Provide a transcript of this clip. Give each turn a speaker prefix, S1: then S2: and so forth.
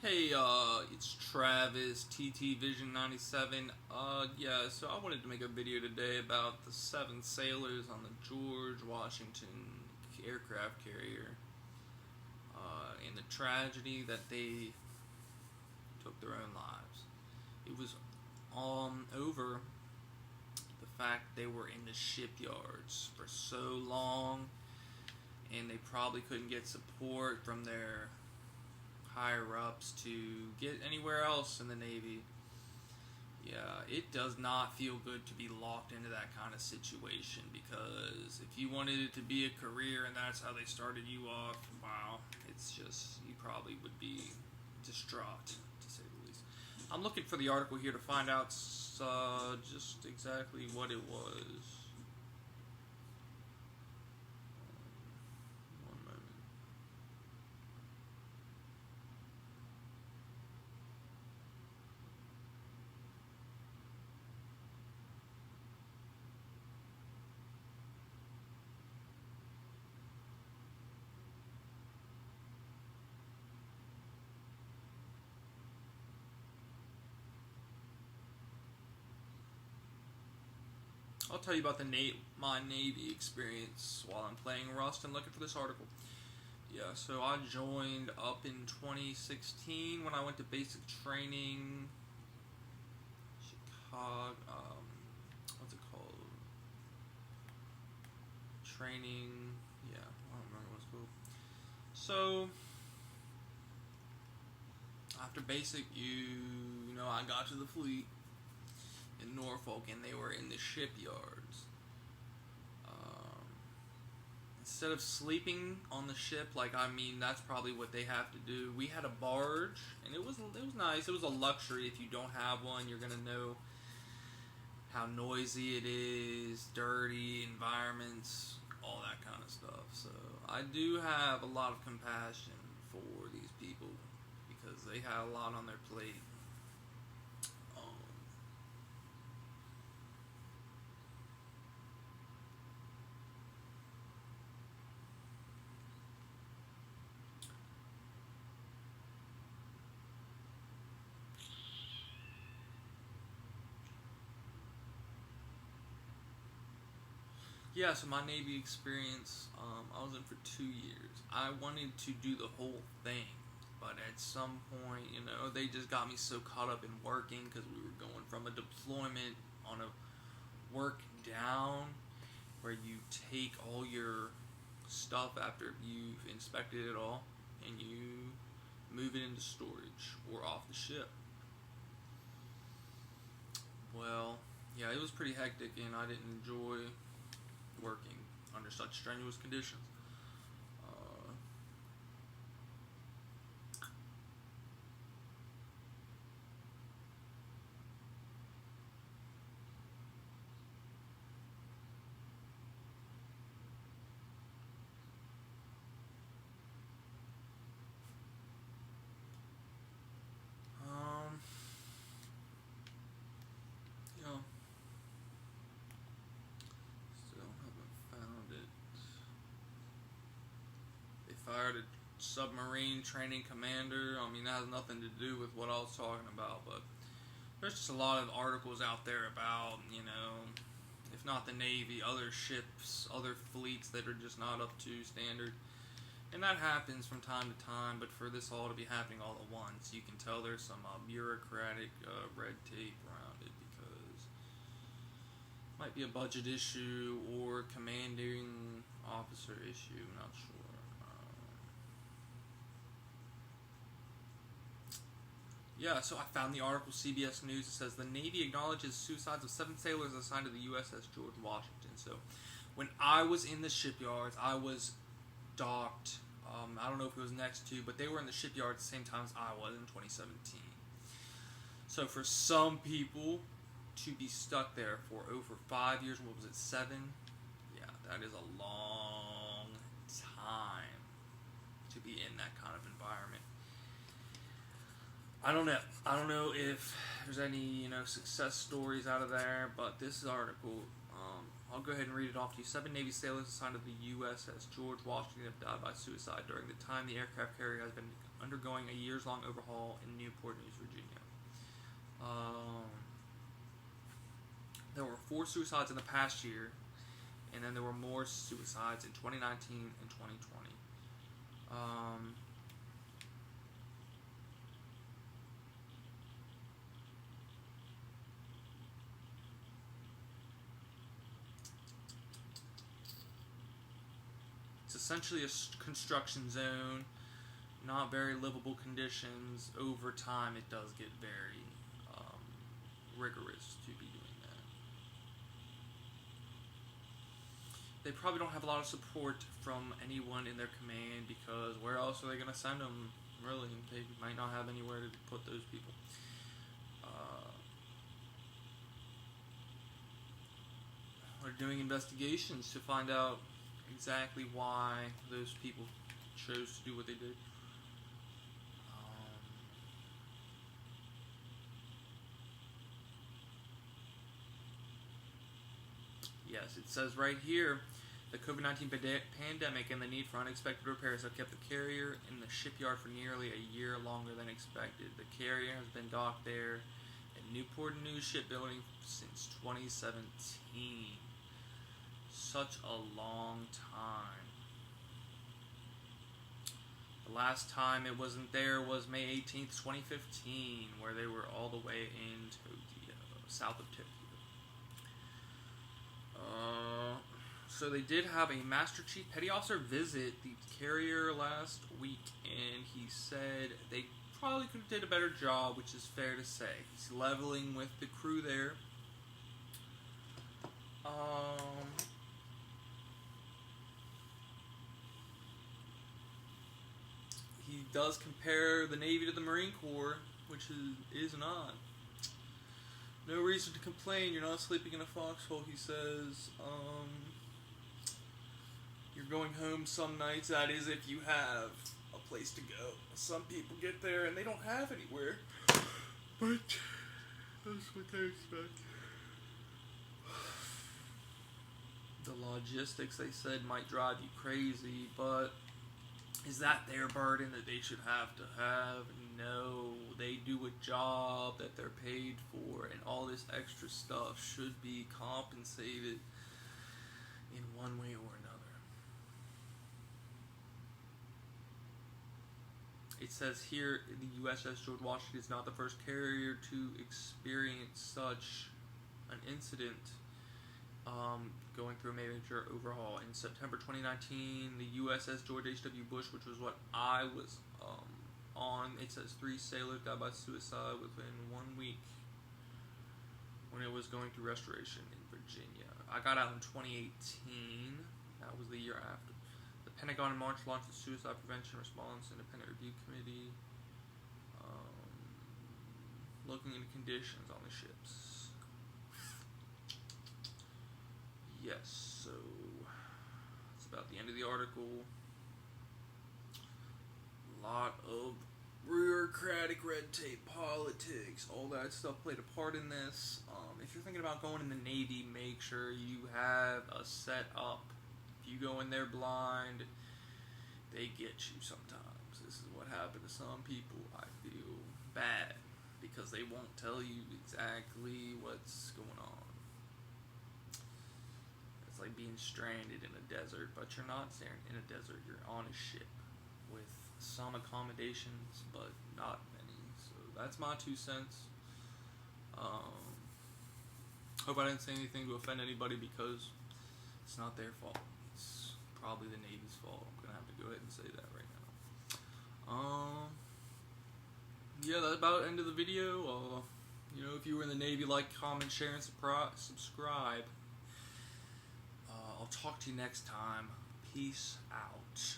S1: Hey, it's Travis, TT Vision 97. Yeah, so I wanted to make a video today about the 7 sailors on the George Washington aircraft carrier, and the tragedy that they took their own lives. It was over the fact they were in the shipyards for so long, and they probably couldn't get support from their higher ups to get anywhere else in the Navy. Yeah, it does not feel good to be locked into that kind of situation, because if you wanted it to be a career and that's how they started you off, wow, it's just, you probably would be distraught, to say the least. I'm looking for the article here to find out just exactly what it was. One moment. I'll tell you about my Navy experience while I'm playing Rust and looking for this article. Yeah, so I joined up in 2016 when I went to basic training, Chicago. What's it called? Training. Yeah, I don't remember what it's called. So after basic, I got to the fleet in Norfolk, and they were in the shipyards. Um, Instead of sleeping on the ship, that's probably what they have to do. We had a barge, and it was nice. It was a luxury. If you don't have one, you're gonna know how noisy it is, dirty environments, all that kind of stuff. So I do have a lot of compassion for these people because they had a lot on their plate. Yeah, so my Navy experience, I was in for 2 years. I wanted to do the whole thing, but at some point, they just got me so caught up in working because we were going from a deployment on a work down where you take all your stuff after you've inspected it all and you move it into storage or off the ship. Well, yeah, it was pretty hectic, and I didn't enjoy working under such strenuous conditions. Uh, um, you know, Still haven't found it. They fired a submarine training commander. I mean, that has nothing to do with what I was talking about, but there's just a lot of articles out there about, if not the Navy, other ships, other fleets that are just not up to standard. And that happens from time to time, but for this all to be happening all at once, you can tell there's some bureaucratic red tape around it, because it might be a budget issue or commanding officer issue, I'm not sure. Yeah, so I found the article, CBS News. It says the Navy acknowledges suicides of 7 sailors assigned to the USS George Washington. So when I was in the shipyards, I was docked. I don't know if it was next to, but they were in the shipyard at the same time as I was in 2017. So for some people to be stuck there for over 5 years, what was it, 7? Yeah, that is a long time to be in that kind of environment. I don't know. I don't know if there's any, success stories out of there, but this article, I'll go ahead and read it off to you. 7 Navy sailors assigned to the USS George Washington have died by suicide during the time the aircraft carrier has been undergoing a years-long overhaul in Newport News, Virginia. There were 4 suicides in the past year, and then there were more suicides in 2019 and 2020. It's essentially a construction zone, not very livable conditions. Over time, it does get very rigorous to be doing that. They probably don't have a lot of support from anyone in their command, because where else are they going to send them? Really, they might not have anywhere to put those people. We're doing investigations to find out exactly why those people chose to do what they did. Yes, it says right here, the COVID-19 pandemic and the need for unexpected repairs have kept the carrier in the shipyard for nearly a year longer than expected. The carrier has been docked there at Newport News Shipbuilding since 2017. Such a long time. The last time it wasn't there was May 18th, 2015, where they were all the way in Tokyo, south of Tokyo. So they did have a Master Chief Petty Officer visit the carrier last week, and he said they probably could have did a better job, which is fair to say. He's leveling with the crew there. He does compare the Navy to the Marine Corps, which is not. No reason to complain. You're not sleeping in a foxhole, he says. You're going home some nights. That is if you have a place to go. Some people get there and they don't have anywhere. But that's what they expect. The logistics, they said, might drive you crazy, but is that their burden that they should have to have? No, they do a job that they're paid for, and all this extra stuff should be compensated in one way or another. It says here, the USS George Washington is not the first carrier to experience such an incident. Going through a major overhaul. In September 2019, the USS George H.W. Bush, which was what I was on, it says 3 sailors died by suicide within 1 week when it was going through restoration in Virginia. I got out in 2018. That was the year after. The Pentagon in March launched the Suicide Prevention Response Independent Review Committee, looking into conditions on the ships. Yes, so that's about the end of the article. A lot of bureaucratic red tape, politics, all that stuff played a part in this. If you're thinking about going in the Navy, make sure you have a setup. If you go in there blind, they get you sometimes. This is what happened to some people. I feel bad because they won't tell you exactly what's going on. It's like being stranded in a desert, but you're not in a desert. You're on a ship with some accommodations, but not many. So that's my 2 cents. Hope I didn't say anything to offend anybody, because it's not their fault. It's probably the Navy's fault. I'm gonna have to go ahead and say that right now. Yeah, that's about the end of the video. You know, if you were in the Navy, like, comment, share, and subscribe. I'll talk to you next time. Peace out.